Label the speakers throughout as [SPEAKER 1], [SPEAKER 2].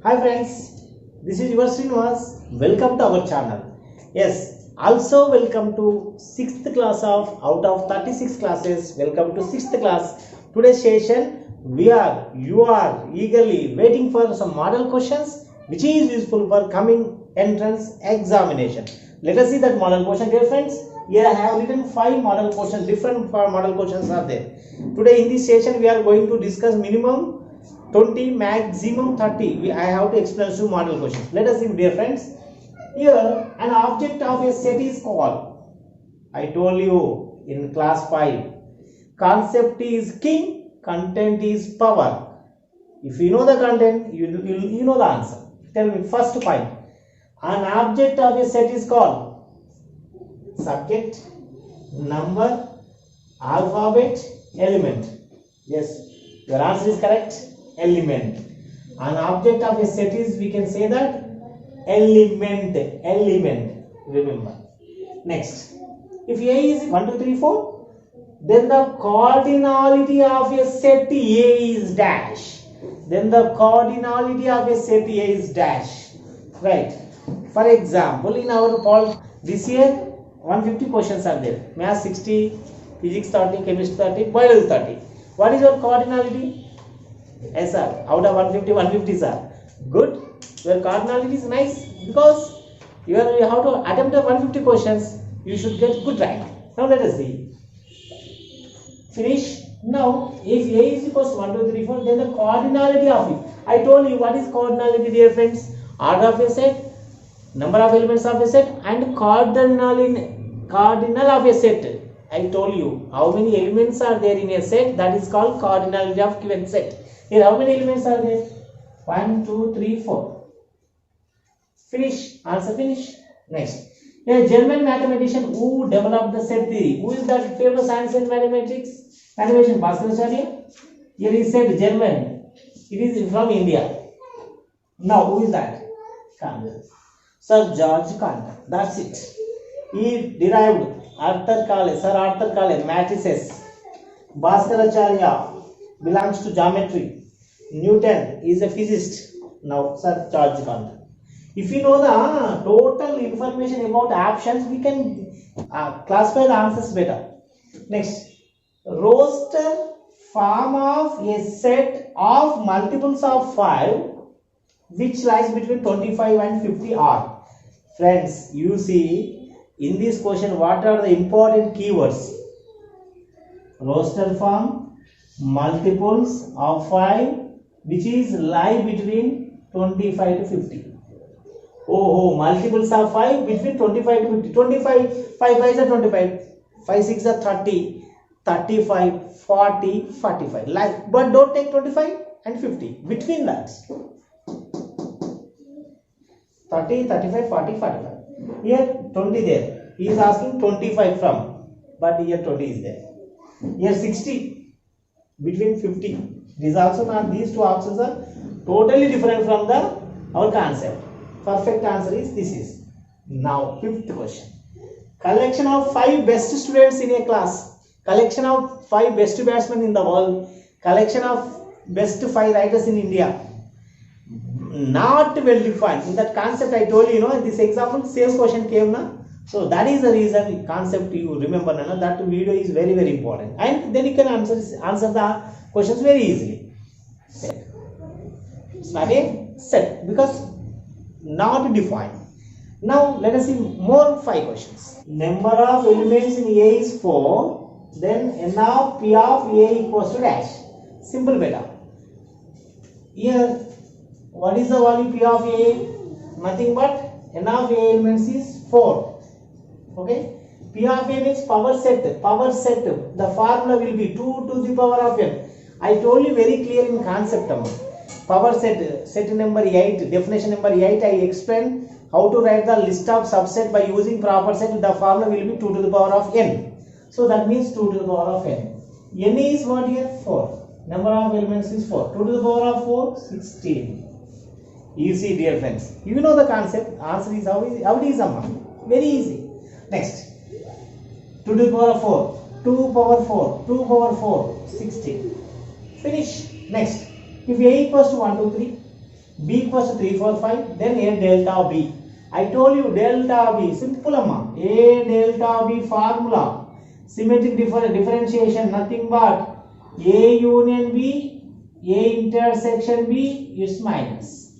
[SPEAKER 1] Hi friends, this is your Srinivas. Welcome to our channel. Yes, also welcome to 6th class of out of 36 classes. Welcome to 6th class. Today's session you are eagerly waiting for some model questions which is useful for coming entrance examination. Let us see that model question, dear friends. Here I have written 5 model questions. Different model questions are there. Today in this session we are going to discuss minimum 20, maximum 30. I have to explain two model questions. Let us see, dear friends. Here an object of a set is called, I told you in class 5, concept is king, content is power. If you know the content, you know the answer. Tell me first point. An object of a set is called subject, number, alphabet, element. Yes, your answer is correct. Element. An object of a set is, we can say that element. Remember. Next, if A is 1, 2, 3, 4, then the cardinality of a set A is dash. Then the cardinality of a set A is dash. Right. For example, in our this year 150 questions are there. Math 60, physics 30, chemistry 30, biology 30. What is your cardinality? Yes sir, out of 150 sir. Good. Your cardinality is nice because you have to attempt 150 questions. You should get good rank. Now let us see. Finish. Now if A is equals to 1, 2, 3, 4, then the cardinality of it. I told you what is cardinality, dear friends. Order of a set, number of elements of a set, and cardinal of a set. I told you how many elements are there in a set. That is called cardinality of given set. Here, how many elements are there? 1, 2, 3, 4. Finish. Answer finish. Next. A German mathematician who developed the set theory. Who is that famous science and mathematics? Mathematician Bhaskaracharyya. Here he said German. It is from India. Now, who is that? Cantor. Sir George Cantor. That's it. He derived Sir Arthur Kalle, matrices. Bhaskaracharyya belongs to geometry. Newton is a physicist. Now, Sir George Cantor. If you know the total information about options, we can classify the answers better. Next, roster form of a set of multiples of 5 which lies between 25 and 50 are. Friends, you see in this question what are the important keywords? Roster form, multiples of 5 which is lie between 25 to 50. Oh, multiples of 5 between 25 to 50. 25, 5 5s are 25, 5 6 are 30, 35, 40, 45. Like, but don't take 25 and 50. Between that. 30, 35, 40, 45. Here 20 there. He is asking 25 from, but here 20 is there. Here 60 between 50. These also not, these two options are totally different from our concept. Perfect answer is this is. Now 5th question. Collection of 5 best students in a class. Collection of 5 best batsmen in the world. Collection of best 5 writers in India. Not well defined. In that concept I told you, this example same question came na. So that is the reason concept you remember na, that video is very very important. And then you can answer the questions very easily. Set. It's not a set because not defined. Now let us see more 5 questions. Number of elements in A is 4. Then n of P of A equals to dash. Simple beta. Here what is the value P of A? Nothing but n of A elements is 4. Okay. P of A means power set. Power set. The formula will be 2 to the power of n. I told you very clear in concept. Power set number 8, definition number 8, I explained how to write the list of subset by using proper set. The formula will be 2 to the power of n. So that means 2 to the power of n. N is what here? 4. Number of elements is 4. 2 to the power of 4, 16. You see, dear friends, you know the concept. Answer is how it is, Amma. Very easy. Next, 2 to the power of 4, 2 power 4, 2 power 4, 16. Finish. Next, if A equals to 1, 2, 3, B equals to 3, 4, 5. Then A delta B. I told you delta B. Simple amma. A delta B formula. Symmetric differentiation. Nothing but A union B, A intersection B is minus.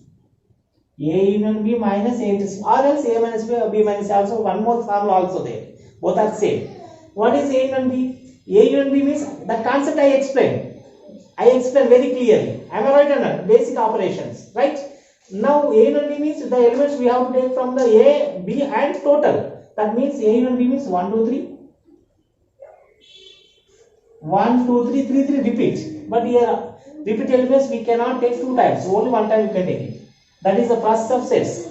[SPEAKER 1] A union B minus A intersection. Or else A minus B minus also. One more formula also there. Both are same. What is A union B? A union B means the concept I explained. I explained very clearly. Am I right or not? Basic operations, right? Now A union B means the elements we have to take from the A, B and total. That means A union B means 1, 2, 3. 1, 2, 3, 3, 3 repeat. But here repeat elements we cannot take 2 times. Only 1 time you can take it. That is the process of sets.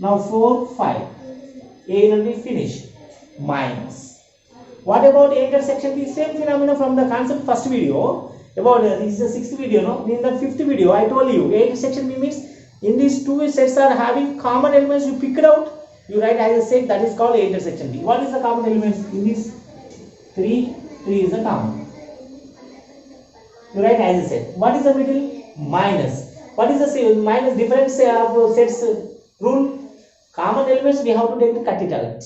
[SPEAKER 1] Now 4, 5. A union B finish. Minus. What about A intersection B? Same phenomena from the concept first video. About this is the 6th video, no? In the 5th video, I told you A intersection B means in these two sets are having common elements. You pick it out, you write as a set, that is called A intersection B. What is the common elements in this? 3 is the common. You write as a set. What is the middle? Minus. What is the minus difference of sets rule? Common elements we have to take the cut it out.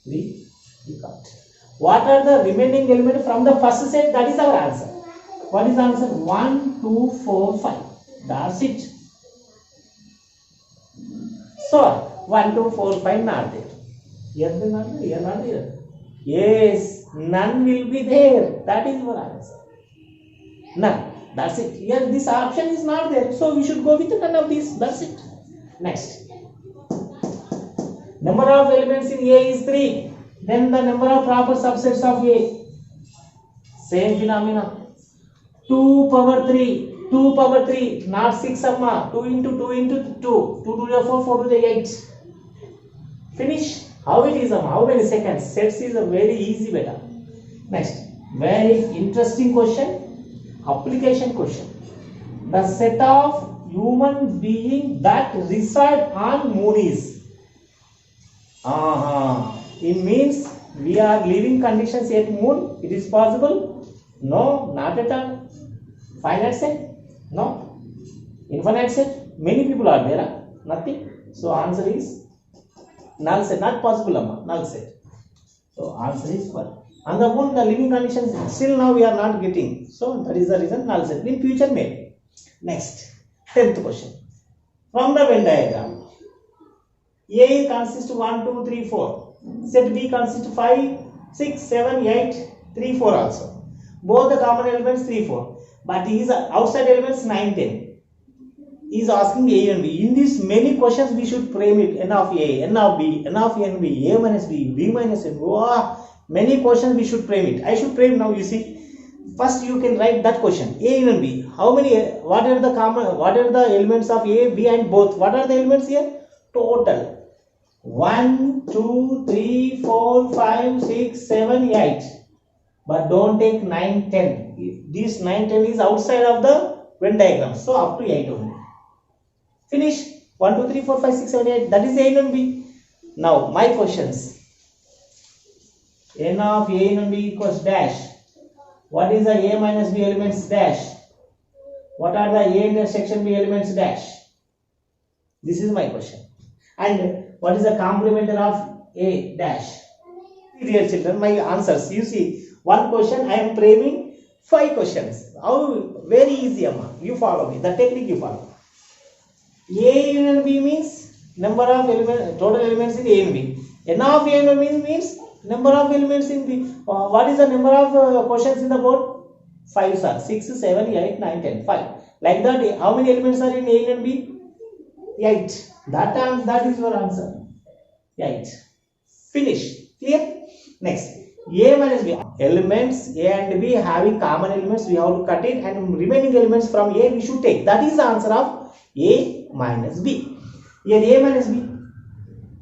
[SPEAKER 1] 3 we cut. What are the remaining elements from the first set? That is our answer. What is the answer? 1, 2, 4, 5. That's it. So 1, 2, 4, 5 not there. Here they not there. Here not there. Yes, none will be there. That is your answer. None. That's it. Here this option is not there. So we should go with none of these. That's it. Next. Number of elements in A is 3. Then the number of proper subsets of A. Same phenomena. 2 power 3. 2 power 3. Not 6 amma. 2 into 2 into 2. 2 to the 4, 4 to the 8. Finish. How it is amma? How many seconds? Sets is a very easy beta. Next. Very interesting question. Application question. The set of human beings that reside on moon is. It means we are living conditions at moon. It is possible? No, not at all. Finite set? No. Infinite set? Many people are there. Nothing. So answer is null set. Not possible, amma. Null set. So answer is 1. On the moon, the living conditions still now we are not getting. So that is the reason null set. In future maybe. Next. 10th question. From the Venn diagram, A consists 1, 2, 3, 4. Set B consists 5, 6, 7, 8, 3, 4 also. Both the common elements 3, 4. But his outside elements 9, 10. He is asking A and B. In these many questions we should frame it. N of A, N of B, N of N B, A minus B, B minus N. Wow. Many questions we should frame it. I should frame now, you see. First you can write that question. A and B. How many, what are the elements of A, B and both? What are the elements here? Total. 1, 2, 3, 4, 5, 6, 7, 8. But don't take 9, 10. This 9, 10 is outside of the Venn diagram. So up to 8 only. Finish. 1, 2, 3, 4, 5, 6, 7, 8. That is A and B. Now my questions. N of A and B equals dash. What is the A minus B elements dash? What are the A intersection B elements dash? This is my question. And what is the complementer of A dash? Dear children, my answers. You see, one question I am framing 5 questions. How very easy, amma. You follow me. The technique you follow. A union B means number of elements, total elements in A and B. N of A and B means number of elements in B. What is the number of questions in the board? 5 sir. 6, 7, 8, 9, 10. 5. Like that, how many elements are in A and B? 8. That is your answer. 8. Finish. Clear? Next. A minus B. Elements A and B having common elements, we have to cut it, and remaining elements from A we should take. That is the answer of A minus B. Here A minus B.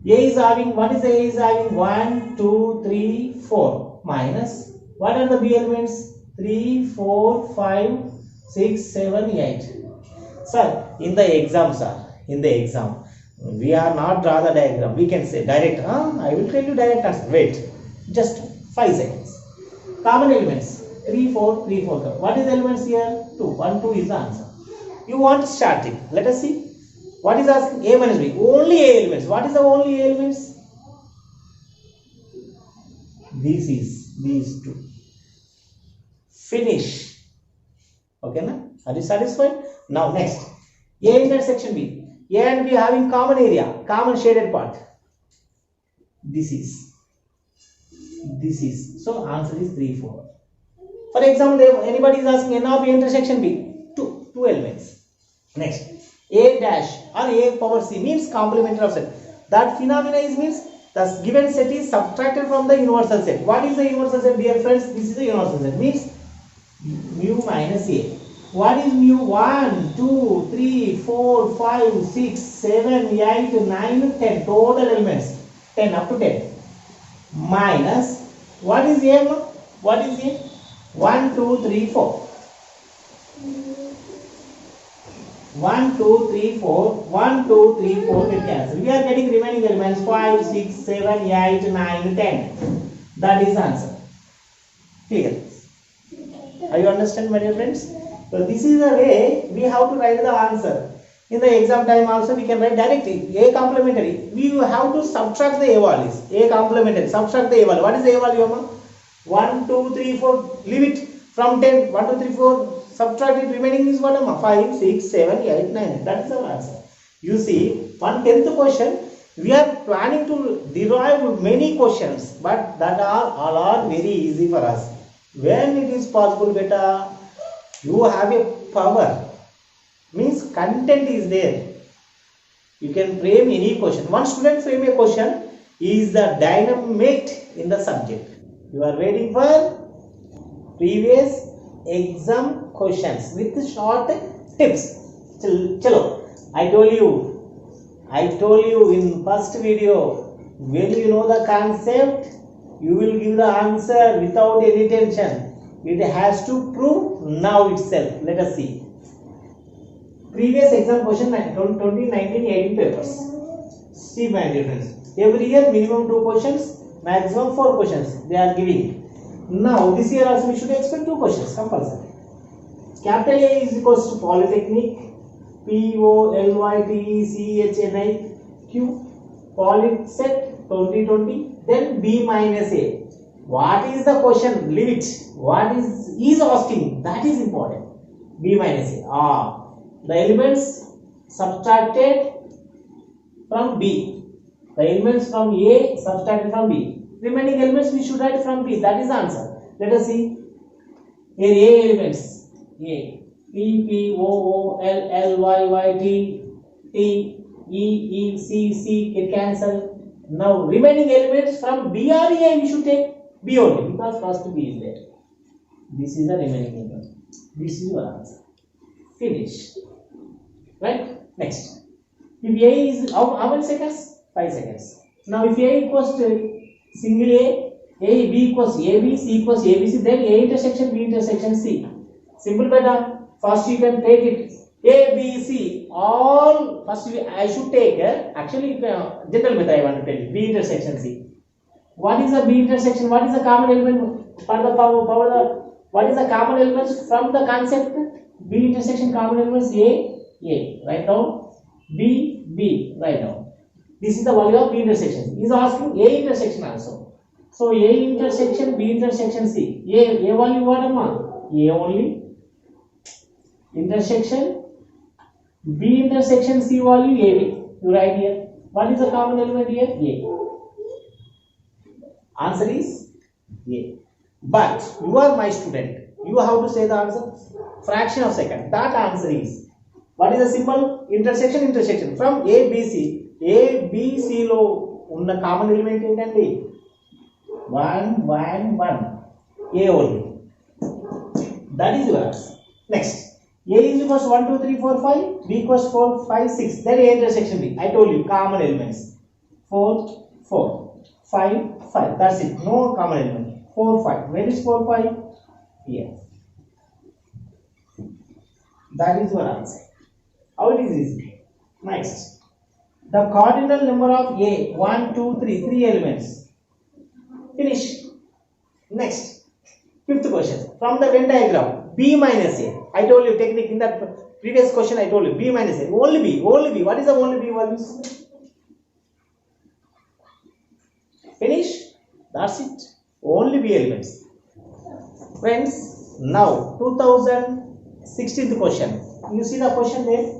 [SPEAKER 1] A is having, what is A is having? 1, 2, 3, 4. Minus, what are the B elements? 3, 4, 5, 6, 7, 8. Sir, in the exam, we are not draw the diagram. We can say direct. I will tell you direct answer. Wait, just 5 seconds. Common elements 3, 4, 3, 4. What is the elements here? 2. 1, 2 is the answer. You want starting. Let us see. What is asking? A minus B. Only A elements. What is the only A elements? This is these two. Finish. Okay, na? Are you satisfied? Now next. A intersection B. A and B having common area, common shaded part. This is. So answer is 3, 4. For example, anybody is asking N of A intersection B. Two elements. Next. A dash or A power C means complementary of set. That phenomena is means the given set is subtracted from the universal set. What is the universal set, dear friends? This is the universal set. Means mu minus A. What is mu? 1, 2, 3, 4, 5, 6, 7, 8, 9, 10. Total elements. 10 up to 10. Minus. What is M? What is A? 1, 2, 3, 4. 1, 2, 3, 4. 1, 2, 3, 4 will cancel. We are getting remaining elements 5, 6, 7, 8, 9, 10. That is answer. Clear? Are you understand, my dear friends? So this is the way we have to write the answer. In the exam time also we can write directly. A complementary. We have to subtract the A values. A complementary. Subtract the A value. What is the A value? 1, 2, 3, 4. Leave it from 10. 1, 2, 3, 4. Subtract it, remaining is what? 5, 6, 7, 8, 9. That is our answer. You see, 1/10th question, we are planning to derive many questions, but that all are very easy for us. When it is possible, beta, you have a power. Means content is there. You can frame any question. One student frame a question is the dynamite in the subject. You are waiting for previous exam questions with short tips. Chalo, I told you in first video, when you know the concept, you will give the answer without any tension. It has to prove now itself. Let us see. Previous exam question 2019-18 papers. See, my dear friends, every year minimum 2 questions, maximum 4 questions they are giving. Now this year also we should expect 2 questions compulsory. Capital A is equals to Polytechnic, POLYTECHNIQ, Polyset 2020, then B minus A. What is the question? Leave it. What is asking? That is important. B minus A. The elements subtracted from B. The elements from A subtracted from B. Remaining elements we should write from B. That is the answer. Let us see. Here A elements. A, P, P, O, O, L, L, Y, Y, T, T, E, E, C, C, can cancel. Now remaining elements from B or A we should take B only because first B is there. This is the remaining element. This is your answer. Finish. Right? Next. If A is how many seconds? 5 seconds. Now if A equals to single A, B equals AB, C equals ABC, then A intersection B intersection C. Simple beta. First you can take it A, B, C. All first I should take actually general method I want to tell you. B intersection C. What is the B intersection? What is the common element for the power? What is the common elements from the concept? B intersection common elements A. Write down. B, B. Write down. This is the value of B intersection. He is asking A intersection also. So A intersection B intersection C. A value what amma? A only. Intersection B intersection C value AB. You write here. What is the common element here? A. Answer is A. But you are my student. You have to say the answer. Fraction of second. That answer is. What is the symbol? Intersection. From A, B, C. A, B, C lo unna common element entandi 1, 1, 1. A only. That is your answer. Next. A is equals 1, 2, 3, 4, 5. B equals 4, 5, 6. Then A intersection B. I told you common elements. 4, 4. 5, 5. That's it. No common element. 4, 5. Where is 4, 5? Here. That is your answer. How it is easy. Next. The cardinal number of A. 1, 2, 3. 3 elements. Finish. Next. Fifth question. From the Venn diagram. B minus A. I told you technique in that previous question. I told you B minus A. Only B. Only B. What is the only B values? Finish. That's it. Only B elements. Friends, now 2016th question. You see the question there?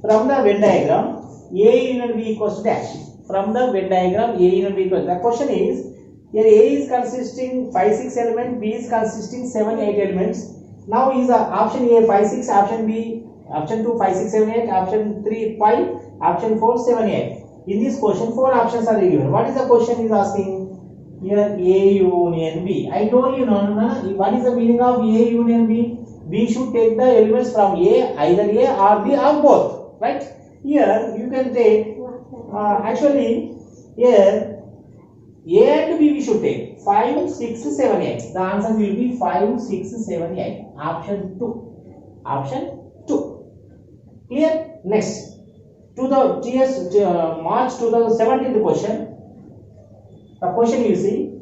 [SPEAKER 1] From the Venn diagram, A union B equals to dash. From the Venn diagram, A union B equals. The question is, here A is consisting 5, 6 elements, B is consisting 7, 8 elements. Now is the option A 5, 6, option B, option 2 5, 6, 7, 8, option 3 5, option 4 7, 8. In this question, 4 options are given. What is the question is asking? Here A union B. I told you, no. What is the meaning of A union B? B should take the elements from A, either A or B or both. Right? Here you can take, actually, here A and B we should take 5, 6, 7, 8. The answer will be 5, 6, 7, 8. Option 2. Option 2. Clear? Next. To the TS March 2017 question. The question you see,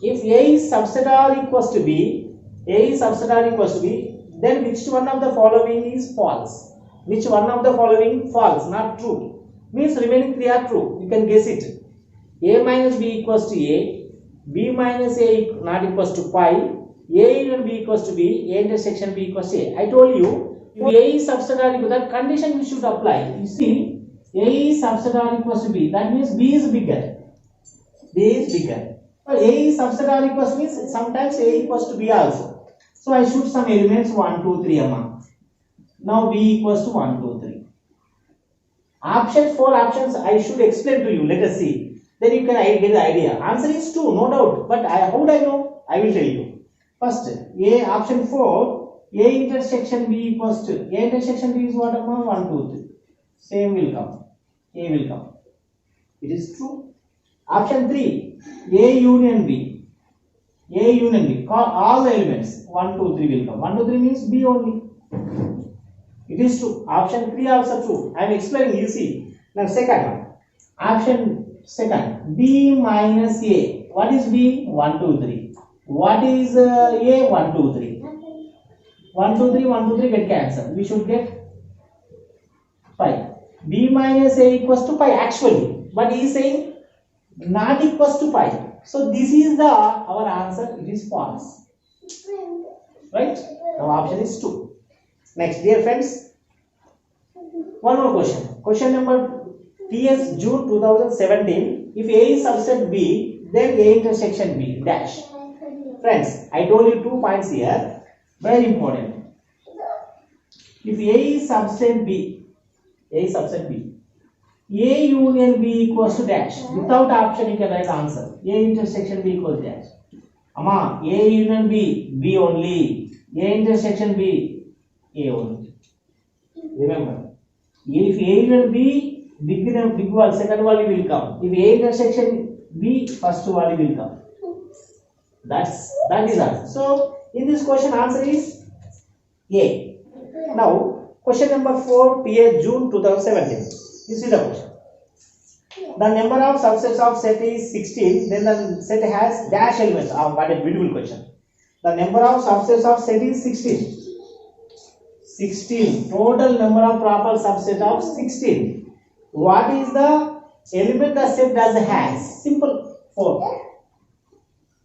[SPEAKER 1] if A is subset or equals to B, A is subset or equals to B, then which one of the following is false? Which one of the following false, not true? Means remaining 3 are true. You can guess it. A minus B equals to A, B minus A not equals to pi, A union B equals to B, A intersection B equals to A. I told you, if A is subset or equal, that condition we should apply. You see, A is subset or equals to B, that means B is bigger. B is bigger. But A is subset or equals means sometimes A equals to B also. So I shoot some elements 1, 2, 3 among. Now B equals to 1, 2, 3. Options, 4 options I should explain to you. Let us see. Then you can get the idea. Answer is 2, no doubt. But how would I know? I will tell you. First, A option 4, A intersection B equals to, A intersection B is what among 1, 2, 3. Same will come. A will come. It is true. Option 3, A union B. A union B. Call all the elements. 1, 2, 3 will come. 1, 2, 3 means B only. It is true. Option 3 also true. I am explaining, you see. Now second one. Option second, B minus A. What is B? 1, 2, 3. What is A? 1, 2, 3. 1, 2, 3, 1, 2, 3 get cancelled. We should get pi. B minus A equals to pi actually. But he is saying not equals to pi. So this is the our answer. It is false. Right? Now option is 2. Next, dear friends, one more question. Question number TS June 2017. If A is subset B, then A intersection B dash. Friends, I told you 2 points here. Very important. If A is subset B, A is subset B, A union B equals to dash. Without option, you can write answer. A intersection B equals dash. Amma, A union B, B only. A intersection B, A only. Remember, if A union B, big value, second value will come. If A intersection B, first value will come. That is answer. So, in this question, answer is A. Now, question number 4, TS June 2017. You see the question. The number of subsets of set is 16. Then the set has dash elements. What a beautiful question. The number of subsets of set is 16. 16. Total number of proper subset of 16. What is the element the set does has? Simple. 4.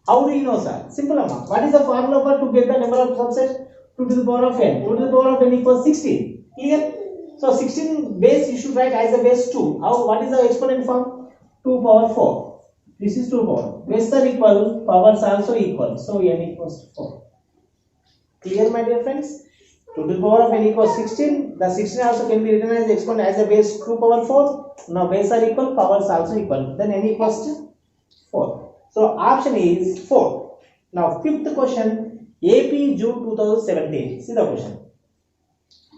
[SPEAKER 1] How do you know, sir? Simple amount. What is the formula for to get the number of subsets? 2 to the power of n. 2 to the power of n equals 16. Clear? So 16 base you should write as a base 2. How? What is the exponent form? 2 power 4. This is 2 power. Bases are equal, powers also equal. So n equals 4. Clear, my dear friends? 2 to the power of n equals 16. The 16 also can be written as exponent as a base 2 power 4. Now bases are equal, powers also equal. Then n equals to 4. So option is 4. Now fifth question, AP June 2017. See the question.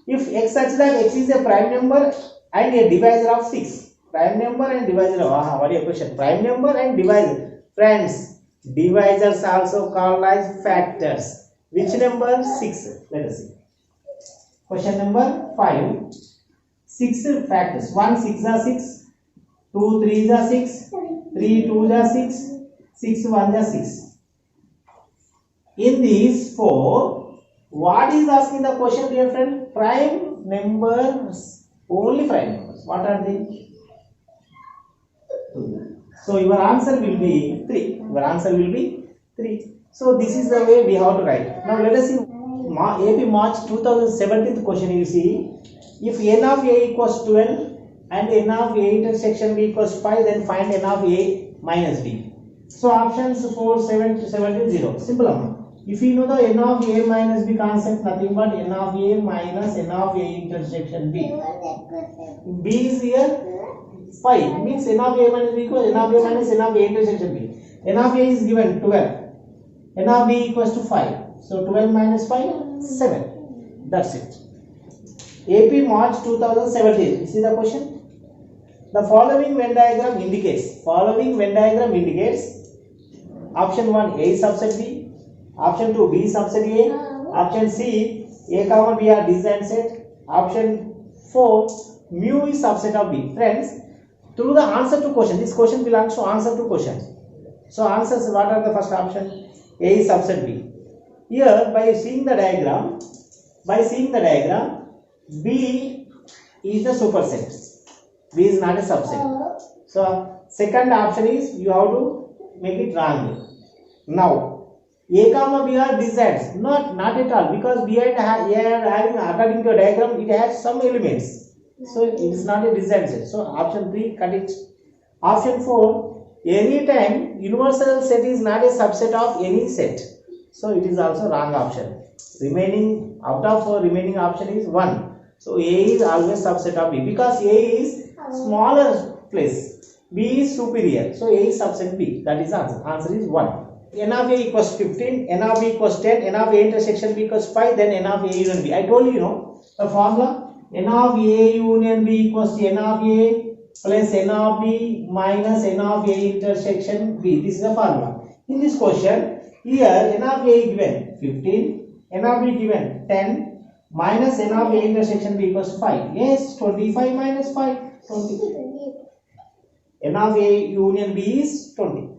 [SPEAKER 1] If x such that x is a prime number and a divisor of 6. Prime number and divisor of, what is your question? Prime number and divisor. Friends, divisors also called as factors. Which number? 6. Let us see. Question number 5. 6 factors. 1 6 are 6. 2 3 are 6. 3 2 are 6. 6 1 are 6. In these four, what is asking the question, dear friend? Prime numbers, only prime numbers. What are they? So your answer will be 3. Your answer will be 3. So this is the way we have to write. Now let us see AP March 2017 question. You see, if n of a equals 12 and n of a intersection b equals 5, then find n of a minus b. So options 4, 7 to 17, 0. Simple. If you know the n of a minus b concept, nothing but n of a minus n of a intersection b. B is here 5, means n of a minus b equals n of a minus n of a intersection b. N of a is given 12. N of b equals to 5. So 12 minus 5, 7. That's it. AP March 2017. See the question? The following Venn diagram indicates. Option 1 A subset B. Option 2 B subset A. Option C A comma B are disjoint set. Option 4 mu is subset of B. Friends, through the answer to question, this question belongs to answer to question. So answers, what are the first option? A is subset B. Here by seeing the diagram, B is the superset. B is not a subset. So second option is you have to make it wrong. Now A comma B are disjoints. Not at all, because B and A are having, according to a diagram, it has some elements. So it is not a disjoint set. So option 3, cut it. Option 4, anytime universal set is not a subset of any set. So it is also wrong option. Remaining, out of 4, remaining option is 1. So A is always subset of B, because A is smaller place, B is superior. So A is subset B. That is the answer. Answer is 1. N of A equals 15, N of B equals 10, N of A intersection B equals 5, then N of A union B. I told you, the formula. N of A union B equals to N of A plus N of B minus N of A intersection B. This is the formula. In this question, here N of A given 15, N of B given 10, minus N of A intersection B equals 5. Yes, 25 minus 5, 20. N of A union B is 20.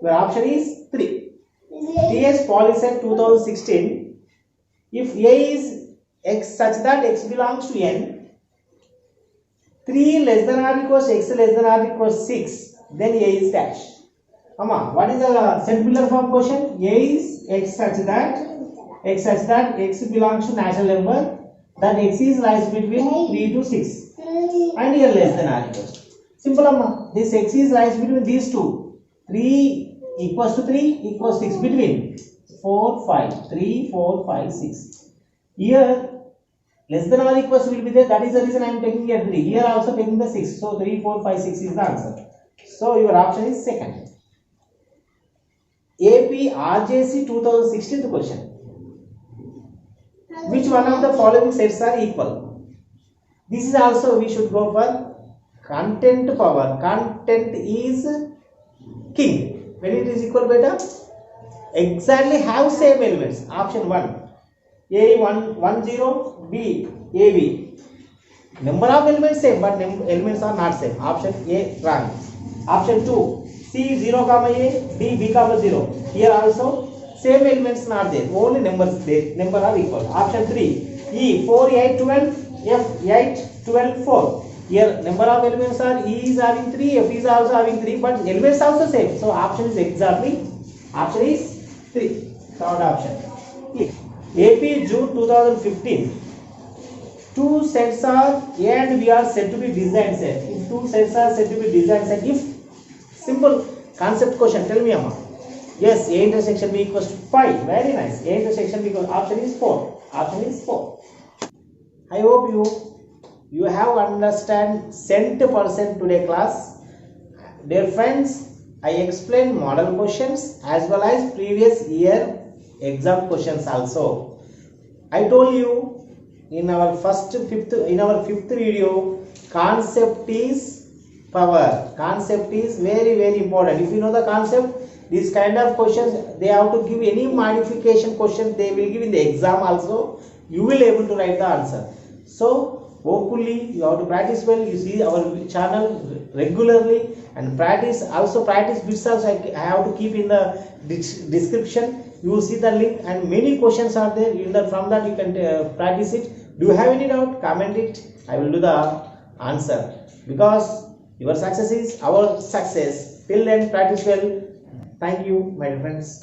[SPEAKER 1] Your option is 3. TS Polyset 2016. If A is X such that X belongs to N, 3 less than or equals X less than or equals 6, then A is dash. What is the set Miller form question? A is X such that X belongs to natural number, that X is lies between 3 to 6, and here less than or equals. Simple. This X is lies between these two. 3 equals to 3 equals 6, between 4, 5, 3, 4, 5, 6. Here less than or equals will be there. That is the reason I am taking here 3. Here also taking the 6. So 3, 4, 5, 6 is the answer. So your option is second. AP RJC 2016 question. Which one of the following sets are equal? This is also we should go for content power. Content is king. When it is equal, beta, exactly have same elements. Option 1. A 1 0, B A B. Number of elements same, but elements are not same. Option A wrong. Option 2, C 0 comma A, B comma 0. Here also same elements not there. Only numbers there. Number are equal. Option 3, E 4 8 12, F 8 12 4. Here number of elements are, E is having 3, F is also having 3, but elements also same. So option is exactly, option is 3. Third option. Click. AP June 2015. Two sets are A and B are said to be disjoint set. If two sets are said to be disjoint set, if simple concept question, tell me, Amma. Yes, A intersection B equals to 5. Very nice. A intersection B equals, option is 4. Option is 4. I hope you have understand cent% today class. Dear friends, I explained model questions as well as previous year exam questions also. I told you in our fifth video, concept is power. Concept is very, very important. If you know the concept, these kind of questions, they have to give any modification question they will give in the exam also. You will able to write the answer. So hopefully you have to practice well. You see our channel regularly and practice bits also I have to keep in the description. you see the link, and many questions are there. In the from that you can practice it. Do you have any doubt? Comment it. I will do the answer, because your success is our success. Till then, practice well. Thank you, my friends.